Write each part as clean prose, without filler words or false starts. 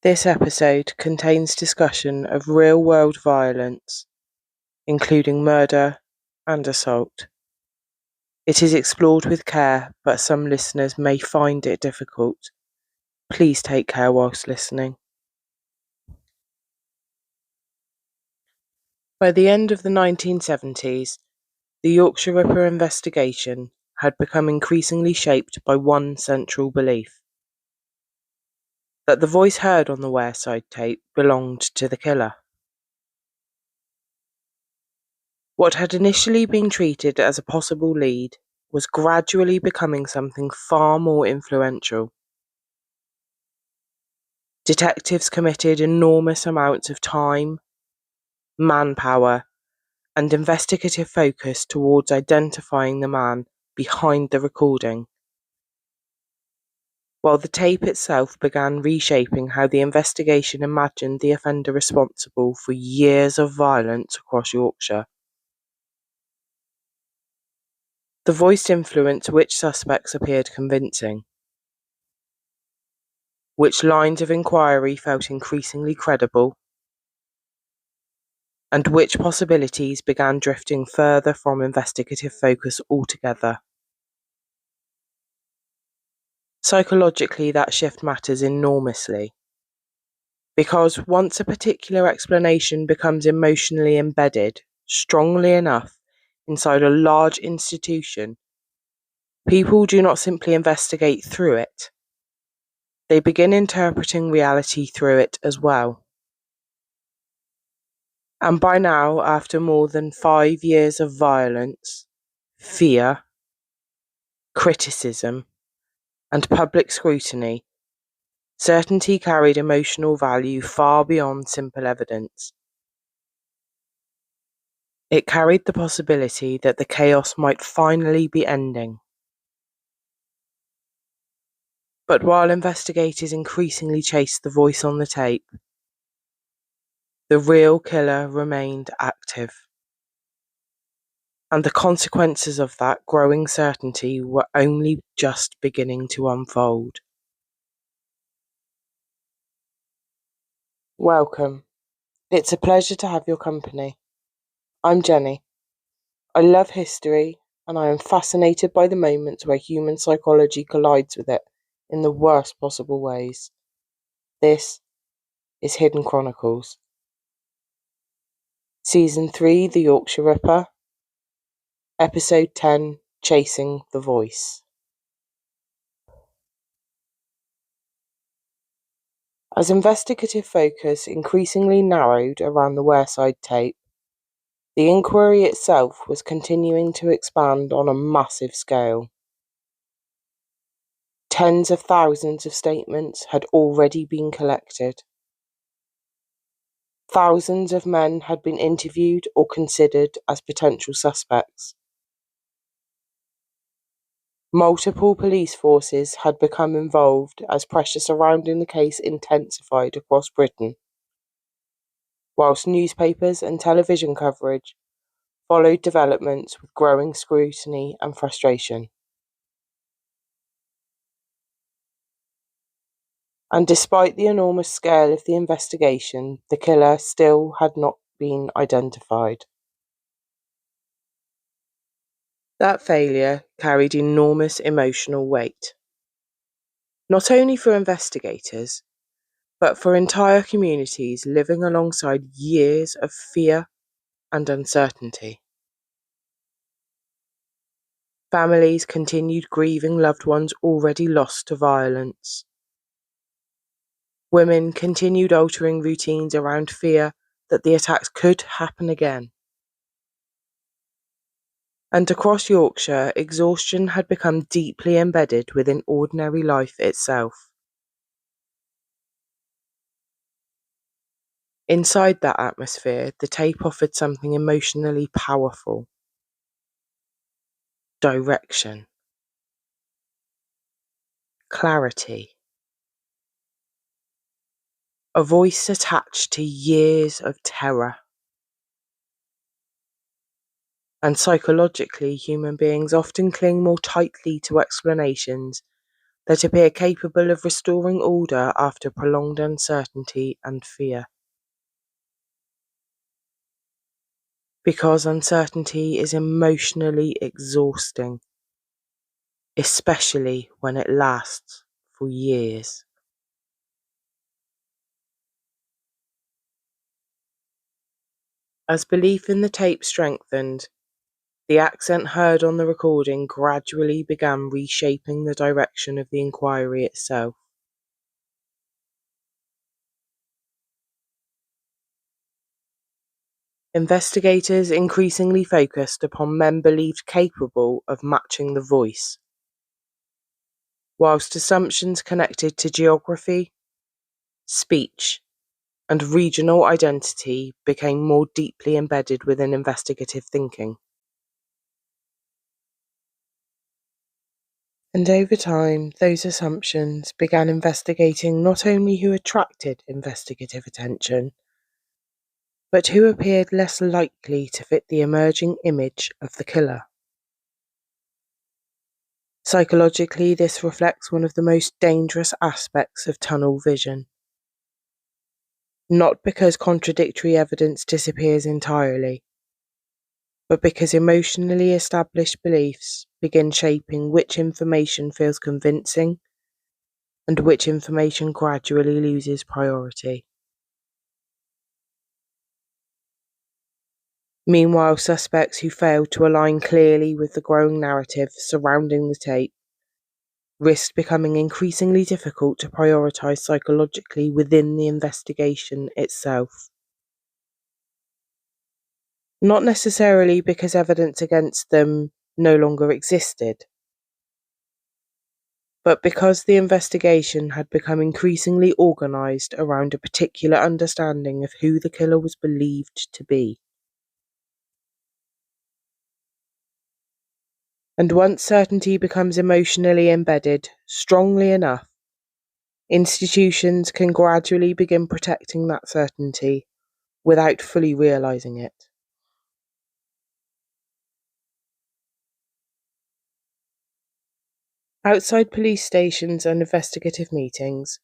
This episode contains discussion of real-world violence, including murder and assault. It is explored with care, but some listeners may find it difficult. Please take care whilst listening. By the end of the 1970s, the Yorkshire Ripper investigation had become increasingly shaped by one central belief: that the voice heard on the Wareside tape belonged to the killer. What had initially been treated as a possible lead was gradually becoming something far more influential. Detectives committed enormous amounts of time, manpower, and investigative focus towards identifying the man behind the recording, while the tape itself began reshaping how the investigation imagined the offender responsible for years of violence across Yorkshire. The voice influenced which suspects appeared convincing, which lines of inquiry felt increasingly credible, and which possibilities began drifting further from investigative focus altogether. Psychologically, that shift matters enormously, because once a particular explanation becomes emotionally embedded strongly enough inside a large institution, people do not simply investigate through it. They begin interpreting reality through it as well. And by now, after more than 5 years of violence, fear, criticism, and public scrutiny, certainty carried emotional value far beyond simple evidence. It carried the possibility that the chaos might finally be ending. But while investigators increasingly chased the voice on the tape, the real killer remained active. And the consequences of that growing certainty were only just beginning to unfold. Welcome. It's a pleasure to have your company. I'm Jenny. I love history, and I am fascinated by the moments where human psychology collides with it in the worst possible ways. This is Hidden Chronicles. Season 3, The Yorkshire Ripper. Episode 10, Chasing the Voice. As investigative focus increasingly narrowed around the Wareside tape, the inquiry itself was continuing to expand on a massive scale. Tens of thousands of statements had already been collected. Thousands of men had been interviewed or considered as potential suspects. Multiple police forces had become involved as pressure surrounding the case intensified across Britain, whilst newspapers and television coverage followed developments with growing scrutiny and frustration. And despite the enormous scale of the investigation, the killer still had not been identified. That failure carried enormous emotional weight, not only for investigators, but for entire communities living alongside years of fear and uncertainty. Families continued grieving loved ones already lost to violence. Women continued altering routines around fear that the attacks could happen again. And across Yorkshire, exhaustion had become deeply embedded within ordinary life itself. Inside that atmosphere, the tape offered something emotionally powerful: direction, clarity, a voice attached to years of terror. And psychologically, human beings often cling more tightly to explanations that appear capable of restoring order after prolonged uncertainty and fear. Because uncertainty is emotionally exhausting, especially when it lasts for years. As belief in the tape strengthened, the accent heard on the recording gradually began reshaping the direction of the inquiry itself. Investigators increasingly focused upon men believed capable of matching the voice, whilst assumptions connected to geography, speech, and regional identity became more deeply embedded within investigative thinking. And over time, those assumptions began investigating not only who attracted investigative attention, but who appeared less likely to fit the emerging image of the killer. Psychologically, this reflects one of the most dangerous aspects of tunnel vision. Not because contradictory evidence disappears entirely, but because emotionally established beliefs begin shaping which information feels convincing and which information gradually loses priority. Meanwhile, suspects who failed to align clearly with the growing narrative surrounding the tape risked becoming increasingly difficult to prioritize psychologically within the investigation itself. Not necessarily because evidence against them no longer existed, but because the investigation had become increasingly organized around a particular understanding of who the killer was believed to be. And once certainty becomes emotionally embedded strongly enough, institutions can gradually begin protecting that certainty without fully realizing it. Outside police stations and investigative meetings,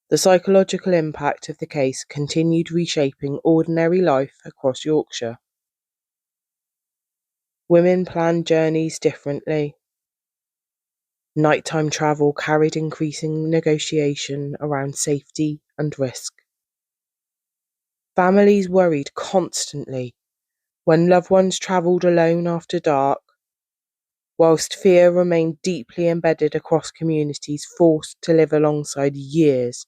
the psychological impact of the case continued reshaping ordinary life across Yorkshire. Women planned journeys differently. Nighttime travel carried increasing negotiation around safety and risk. Families worried constantly when loved ones travelled alone after dark, whilst fear remained deeply embedded across communities forced to live alongside years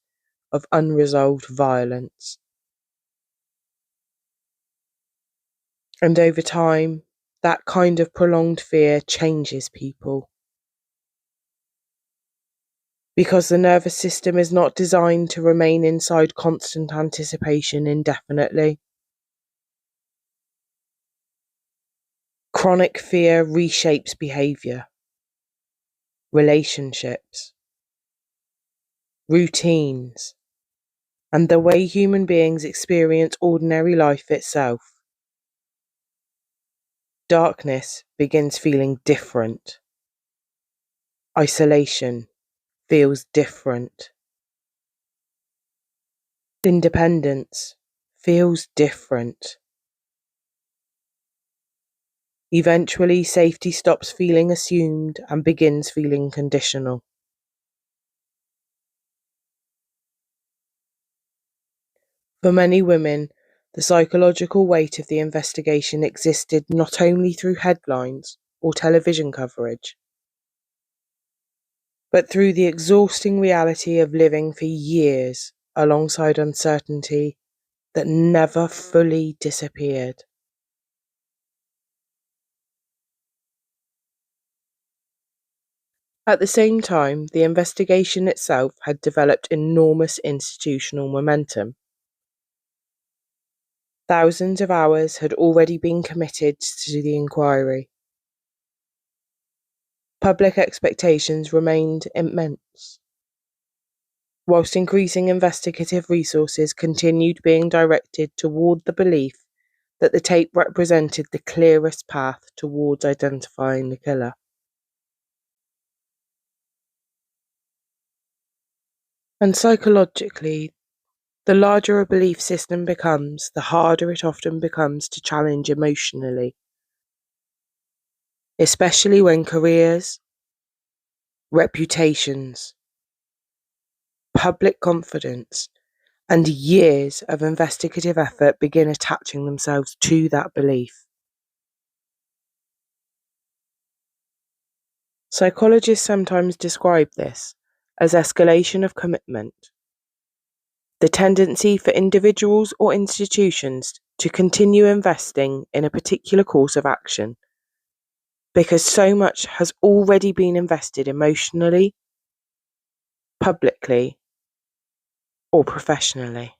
of unresolved violence. And over time, that kind of prolonged fear changes people. Because the nervous system is not designed to remain inside constant anticipation indefinitely. Chronic fear reshapes behaviour, relationships, routines, and the way human beings experience ordinary life itself. Darkness begins feeling different. Isolation feels different. Independence feels different. Eventually, safety stops feeling assumed and begins feeling conditional. For many women, the psychological weight of the investigation existed not only through headlines or television coverage, but through the exhausting reality of living for years alongside uncertainty that never fully disappeared. At the same time, the investigation itself had developed enormous institutional momentum. Thousands of hours had already been committed to the inquiry. Public expectations remained immense, whilst increasing investigative resources continued being directed toward the belief that the tape represented the clearest path towards identifying the killer. And psychologically, the larger a belief system becomes, the harder it often becomes to challenge emotionally, especially when careers, reputations, public confidence, and years of investigative effort begin attaching themselves to that belief. Psychologists sometimes describe this as escalation of commitment, the tendency for individuals or institutions to continue investing in a particular course of action because so much has already been invested emotionally, publicly, or professionally.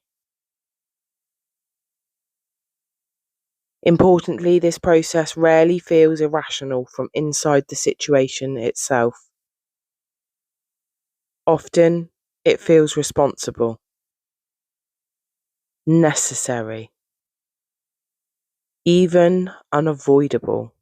Importantly, this process rarely feels irrational from inside the situation itself. Often, it feels responsible, necessary, even unavoidable.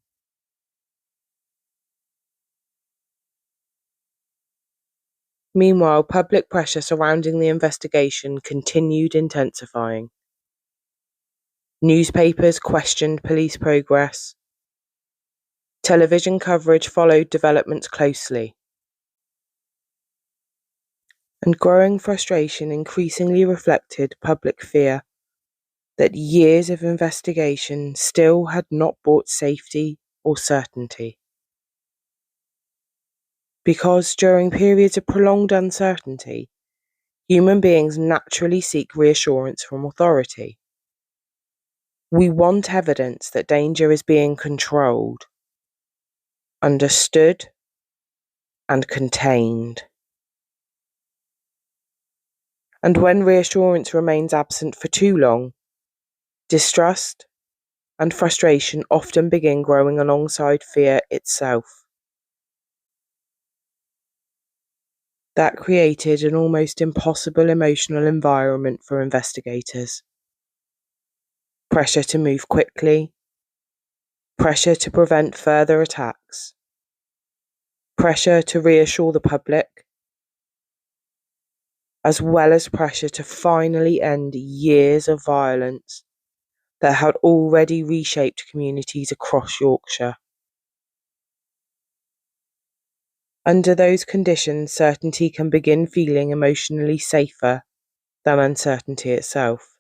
Meanwhile, public pressure surrounding the investigation continued intensifying. Newspapers questioned police progress. Television coverage followed developments closely. And growing frustration increasingly reflected public fear that years of investigation still had not brought safety or certainty. Because during periods of prolonged uncertainty, human beings naturally seek reassurance from authority. We want evidence that danger is being controlled, understood, and contained. And when reassurance remains absent for too long, distrust and frustration often begin growing alongside fear itself. That created an almost impossible emotional environment for investigators. Pressure to move quickly, pressure to prevent further attacks, pressure to reassure the public, as well as pressure to finally end years of violence that had already reshaped communities across Yorkshire. Under those conditions, certainty can begin feeling emotionally safer than uncertainty itself,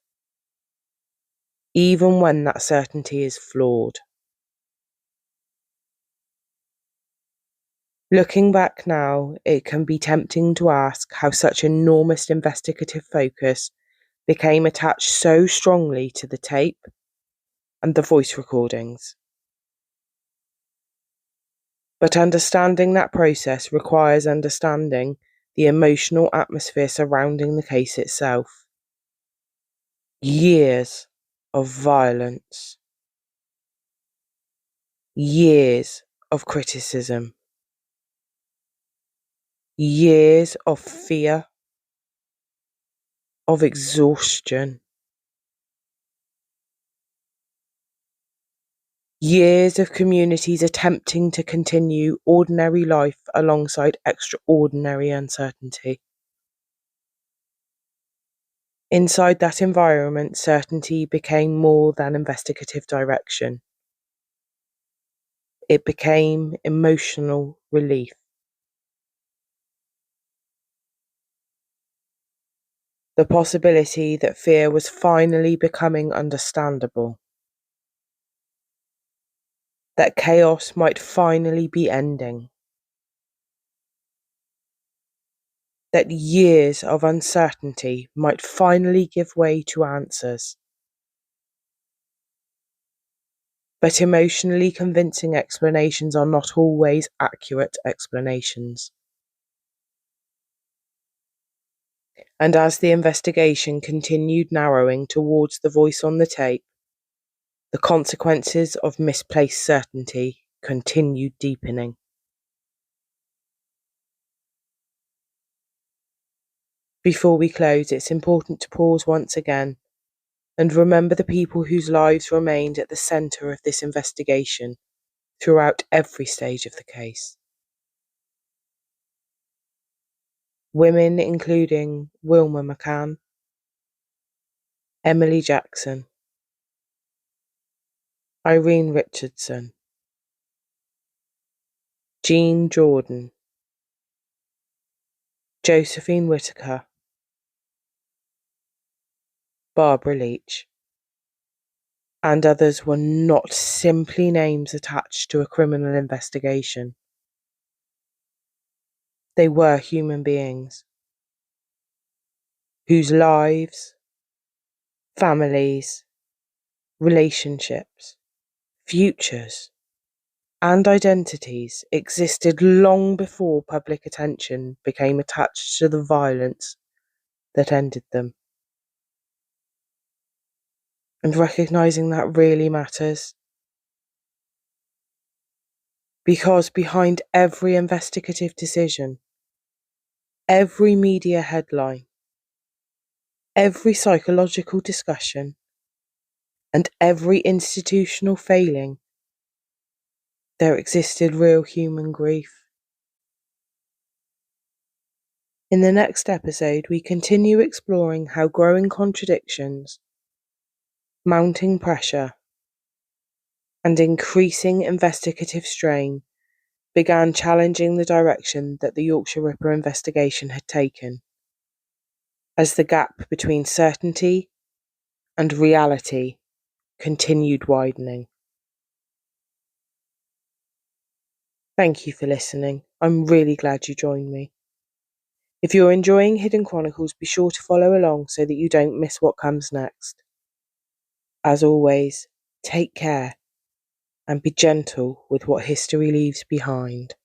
even when that certainty is flawed. Looking back now, it can be tempting to ask how such enormous investigative focus became attached so strongly to the tape and the voice recordings. But understanding that process requires understanding the emotional atmosphere surrounding the case itself. Years of violence, years of criticism, years of fear, of exhaustion, years of communities attempting to continue ordinary life alongside extraordinary uncertainty. Inside that environment, certainty became more than investigative direction. It became emotional relief. The possibility that fear was finally becoming understandable. That chaos might finally be ending. That years of uncertainty might finally give way to answers. But emotionally convincing explanations are not always accurate explanations. And as the investigation continued narrowing towards the voice on the tape, the consequences of misplaced certainty continued deepening. Before we close, it's important to pause once again and remember the people whose lives remained at the centre of this investigation throughout every stage of the case. women including Wilma McCann, Emily Jackson, Irene Richardson, Jean Jordan, Josephine Whitaker, Barbara Leach, and others were not simply names attached to a criminal investigation. They were human beings whose lives, families, relationships, futures, and identities existed long before public attention became attached to the violence that ended them. And recognizing that really matters. Because behind every investigative decision, every media headline, every psychological discussion, and every institutional failing, there existed real human grief. In the next episode, we continue exploring how growing contradictions, mounting pressure, and increasing investigative strain began challenging the direction that the Yorkshire Ripper investigation had taken, as the gap between certainty and reality continued widening. Thank you for listening. I'm really glad you joined me. If you're enjoying Hidden Chronicles, be sure to follow along so that you don't miss what comes next. As always, take care and be gentle with what history leaves behind.